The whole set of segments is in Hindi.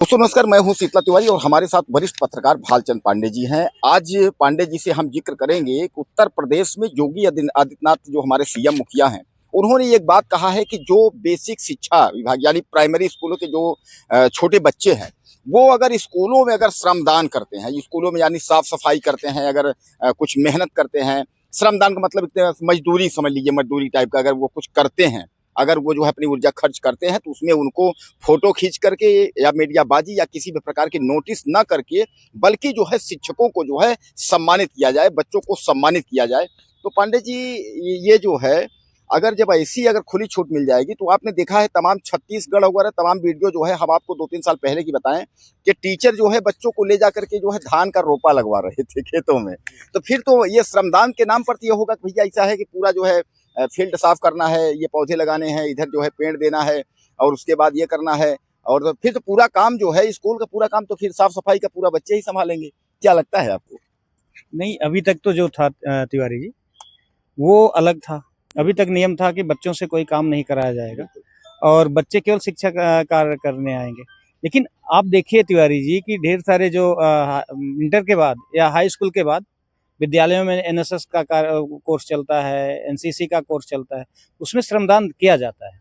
दोस्तों नमस्कार, मैं हूं शीतला तिवारी और हमारे साथ वरिष्ठ पत्रकार भालचंद पांडे जी हैं। आज पांडे जी से हम जिक्र करेंगे कि उत्तर प्रदेश में योगी आदित्यनाथ जो हमारे सीएम मुखिया हैं, उन्होंने एक बात कहा है कि जो बेसिक शिक्षा विभाग यानी प्राइमरी स्कूलों के जो छोटे बच्चे हैं, वो अगर स्कूलों में अगर श्रमदान करते हैं, स्कूलों में यानी साफ सफाई करते हैं, अगर कुछ मेहनत करते हैं, श्रमदान का मतलब इतने मजदूरी समझ लीजिए, मजदूरी टाइप का अगर वो कुछ करते हैं, अगर वो जो है अपनी ऊर्जा खर्च करते हैं, तो उसमें उनको फोटो खींच करके या मीडियाबाजी या किसी भी प्रकार के नोटिस ना करके, बल्कि जो है शिक्षकों को जो है सम्मानित किया जाए, बच्चों को सम्मानित किया जाए। तो पांडे जी, ये जो है अगर जब ऐसी अगर खुली छूट मिल जाएगी, तो आपने देखा है तमाम छत्तीसगढ़ वगैरह तमाम वीडियो जो है हम आपको 2-3 साल पहले की बताएं कि टीचर जो है बच्चों को ले जा करके जो है धान का रोपा लगवा रहे थे खेतों में। तो फिर तो ये श्रमदान के नाम पर तो ये होगा कि भैया ऐसा है कि पूरा जो है फील्ड साफ करना है, ये पौधे लगाने हैं, इधर जो है पेड़ देना है और उसके बाद ये करना है, और तो फिर तो पूरा काम जो है स्कूल का पूरा काम तो फिर साफ सफाई का पूरा बच्चे ही संभालेंगे। क्या लगता है आपको? नहीं, अभी तक तो जो था तिवारी जी, वो अलग था। अभी तक नियम था कि बच्चों से कोई काम नहीं कराया जाएगा और बच्चे केवल शिक्षा का कार्य करने आएंगे। लेकिन आप देखिए तिवारी जी कि ढेर सारे जो इंटर के बाद या हाई स्कूल के बाद विद्यालयों में एनएसएस का कोर्स चलता है, एनसीसी का कोर्स चलता है, उसमें श्रमदान किया जाता है।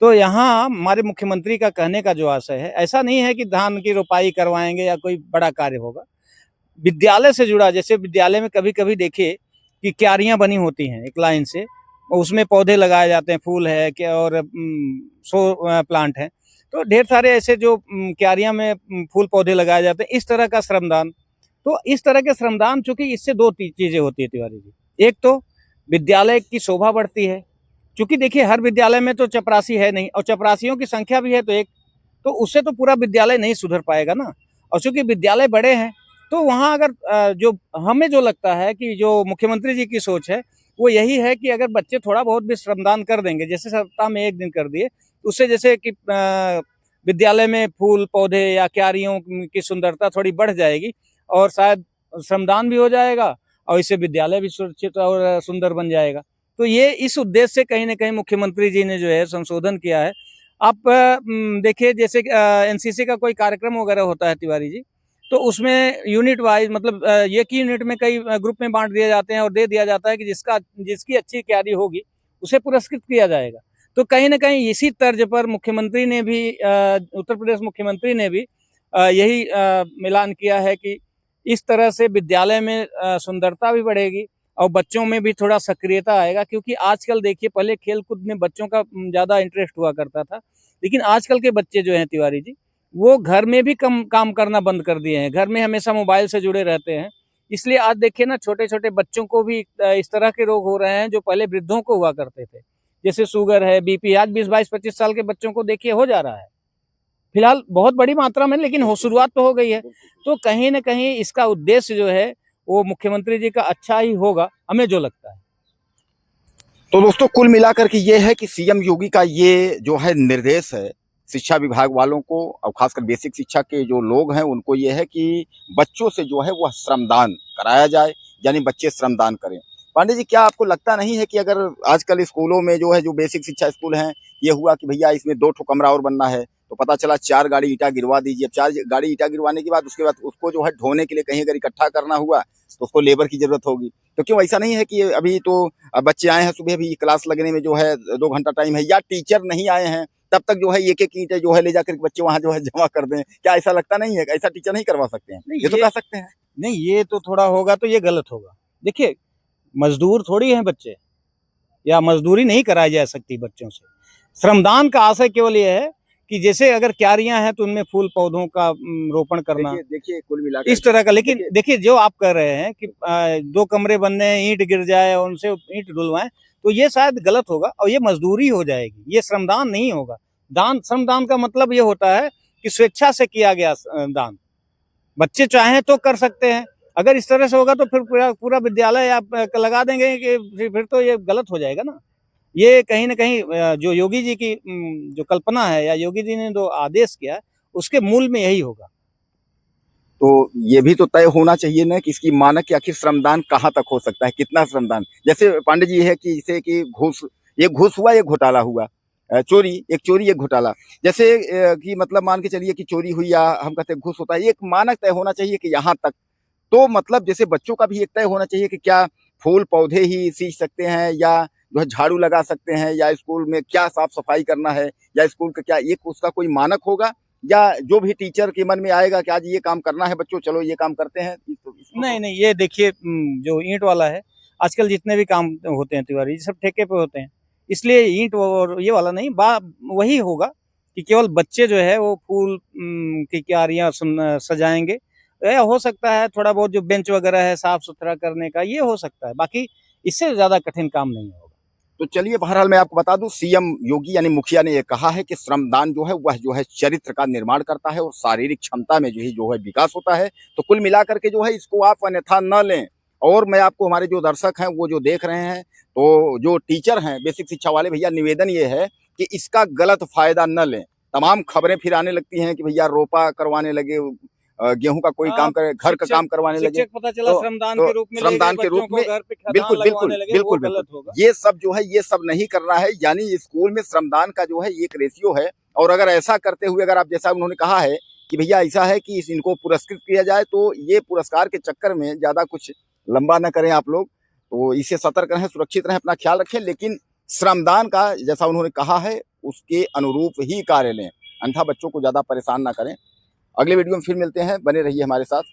तो यहाँ हमारे मुख्यमंत्री का कहने का जो आशय है, ऐसा नहीं है कि धान की रोपाई करवाएंगे या कोई बड़ा कार्य होगा। विद्यालय से जुड़ा, जैसे विद्यालय में कभी कभी देखिए कि क्यारियां बनी होती हैं एक लाइन से, उसमें पौधे लगाए जाते हैं, फूल है क्या और प्लांट है, तो ढेर सारे ऐसे जो क्यारियां में फूल पौधे लगाए जाते हैं, इस तरह का श्रमदान। तो इस तरह के श्रमदान, चूंकि इससे दो चीजें होती है तिवारी जी। एक तो विद्यालय की शोभा बढ़ती है, क्योंकि देखिए हर विद्यालय में तो चपरासी है नहीं, और चपरासियों की संख्या भी है तो एक, तो उससे तो पूरा विद्यालय नहीं सुधर पाएगा ना। और चूंकि विद्यालय बड़े हैं, तो वहाँ अगर जो हमें जो लगता है कि जो मुख्यमंत्री जी की सोच है वो यही है कि अगर बच्चे थोड़ा बहुत भी श्रमदान कर देंगे, जैसे सप्ताह में एक दिन कर दिए, उससे जैसे कि विद्यालय में फूल पौधे या क्यारियों की सुंदरता थोड़ी बढ़ जाएगी और शायद श्रमदान भी हो जाएगा और इससे विद्यालय भी सुरक्षित और सुंदर बन जाएगा। तो ये इस उद्देश्य से कहीं ना कहीं मुख्यमंत्री जी ने जो है संशोधन किया है। आप देखिए, जैसे एनसीसी का कोई कार्यक्रम वगैरह होता है तिवारी जी, तो उसमें यूनिट वाइज, मतलब एक ही यूनिट में कई ग्रुप में बांट दिए जाते हैं और दे दिया जाता है कि जिसकी अच्छी क्यारी होगी उसे पुरस्कृत किया जाएगा। तो कहीं ना कहीं इसी तर्ज पर मुख्यमंत्री ने भी, उत्तर प्रदेश मुख्यमंत्री ने भी यही ऐलान किया है कि इस तरह से विद्यालय में सुंदरता भी बढ़ेगी और बच्चों में भी थोड़ा सक्रियता आएगा। क्योंकि आजकल देखिए, पहले खेल कूद में बच्चों का ज़्यादा इंटरेस्ट हुआ करता था, लेकिन आजकल के बच्चे जो हैं तिवारी जी, वो घर में भी कम काम करना बंद कर दिए हैं, घर में हमेशा मोबाइल से जुड़े रहते हैं। इसलिए आज देखिए ना, छोटे छोटे बच्चों को भी इस तरह के रोग हो रहे हैं जो पहले वृद्धों को हुआ करते थे, जैसे शुगर है, बीपी। आज 20-22-25 साल के बच्चों को देखिए हो जा रहा है, फिलहाल बहुत बड़ी मात्रा में, लेकिन हो शुरुआत तो हो गई है। तो कहीं ना कहीं इसका उद्देश्य जो है वो मुख्यमंत्री जी का अच्छा ही होगा, हमें जो लगता है। तो दोस्तों, कुल मिलाकर के ये है कि सीएम योगी का ये जो है निर्देश है शिक्षा विभाग वालों को, और खासकर बेसिक शिक्षा के जो लोग हैं उनको, ये है कि बच्चों से जो है वह श्रमदान कराया जाए, यानी बच्चे श्रमदान करें। पांडे जी, क्या आपको लगता नहीं है कि अगर आजकल स्कूलों में जो है, जो बेसिक शिक्षा स्कूल हैं, ये हुआ कि भैया इसमें 2 ठो कमरा और बनना है, तो पता चला 4 गाड़ी ईंटा गिरवा दीजिए। अब 4 गाड़ी ईंटा गिरवाने के बाद उसके बाद उसको जो है ढोने के लिए कहीं अगर इकट्ठा करना हुआ तो उसको लेबर की जरूरत होगी। तो क्यों ऐसा नहीं है कि अभी तो बच्चे आए हैं, सुबह भी क्लास लगने में जो है 2 घंटा टाइम है, या टीचर नहीं आए हैं तब तक जो है एक एक ईंटें जो है ले जाकर बच्चे वहां जो है जमा कर दें? क्या ऐसा लगता नहीं है? ऐसा टीचर नहीं करवा सकते हैं? नहीं, ये तो कर सकते हैं। नहीं, ये तो थोड़ा होगा तो ये गलत होगा। देखिए, मजदूर थोड़ी हैं बच्चे, या मजदूरी नहीं कराई जा सकती बच्चों से। श्रमदान का आशय केवल ये है कि जैसे अगर क्यारियां हैं तो उनमें फूल पौधों का रोपण करना, देखिए कुल मिलाकर इस तरह का। लेकिन देखिए, जो आप कर रहे हैं कि 2 कमरे बनने, ईंट गिर जाए और उनसे ईंट डुलवाएं, तो ये शायद गलत होगा और ये मजदूरी हो जाएगी, ये श्रमदान नहीं होगा। श्रमदान का मतलब ये होता है कि स्वेच्छा से किया गया दान, बच्चे चाहें तो कर सकते हैं। अगर इस तरह से होगा तो फिर पूरा विद्यालय आप लगा देंगे कि फिर तो ये गलत हो जाएगा ना। ये कहीं ना कहीं जो योगी जी की जो कल्पना है या योगी जी ने जो आदेश किया, उसके मूल में यही होगा। तो ये भी तो तय होना चाहिए ना कि इसकी मानक कि आखिर श्रमदान कहाँ तक हो सकता है, कितना श्रमदान। जैसे पांडे जी है कि जैसे कि घूस, ये घूस हुआ, ये घोटाला हुआ, चोरी एक घोटाला। जैसे कि मतलब मान के चलिए कि चोरी हुई या हम कहते हैं घूस होता है, ये एक मानक तय होना चाहिए कि यहाँ तक। तो मतलब जैसे बच्चों का भी एक तय होना चाहिए कि क्या फूल पौधे ही सींच सकते हैं या जो है झाड़ू लगा सकते हैं, या स्कूल में क्या साफ सफाई करना है, या स्कूल का क्या एक उसका कोई मानक होगा, या जो भी टीचर के मन में आएगा कि आज ये काम करना है बच्चों, चलो ये काम करते हैं। नहीं नहीं, ये देखिए जो ईंट वाला है, आजकल जितने भी काम होते हैं तिवारी जी, सब ठेके पे होते हैं। इसलिए ईंट और ये वाला नहीं, वही होगा कि केवल बच्चे जो है वो फूल की क्यारियां सजाएंगे, या हो सकता है थोड़ा बहुत जो बेंच वगैरह है साफ सुथरा करने का, ये हो सकता है। बाकी इससे ज्यादा कठिन काम नहीं होगा। तो चलिए, बहरहाल मैं आपको बता दूं, सीएम योगी यानी मुखिया ने यह कहा है कि श्रमदान जो है वह जो है चरित्र का निर्माण करता है और शारीरिक क्षमता में जो है विकास होता है। तो कुल मिलाकर के जो है इसको आप अन्यथा न लें। और मैं आपको, हमारे जो दर्शक हैं वो जो देख रहे हैं, तो जो टीचर हैं बेसिक शिक्षा वाले भैया, निवेदन ये है कि इसका गलत फायदा न लें। तमाम खबरें फिर आने लगती हैं कि भैया रोपा करवाने लगे, गेहूं का कोई काम करे, घर का काम करवाने लगे, पता चला तो श्रमदान के रूप में श्रमदान के रूप में घर पे खदान बिल्कुल बिल्कुल लगवाने लगे, बिल्कुल वो गलत बिल्कुल होगा। ये सब जो है ये सब नहीं करना है। यानी स्कूल में श्रमदान का जो है एक रेशियो है, और अगर ऐसा करते हुए, अगर आप जैसा उन्होंने कहा है कि भैया ऐसा है कि इनको पुरस्कृत किया जाए, तो ये पुरस्कार के चक्कर में ज्यादा कुछ लंबा न करें आप लोग। तो इससे सतर्क रहें, सुरक्षित रहें, अपना ख्याल रखें। लेकिन श्रमदान का जैसा उन्होंने कहा है उसके अनुरूप ही कार्य लें, अन्यथा बच्चों को ज्यादा परेशान ना करें। अगले वीडियो में फिर मिलते हैं, बने रहिए हमारे साथ।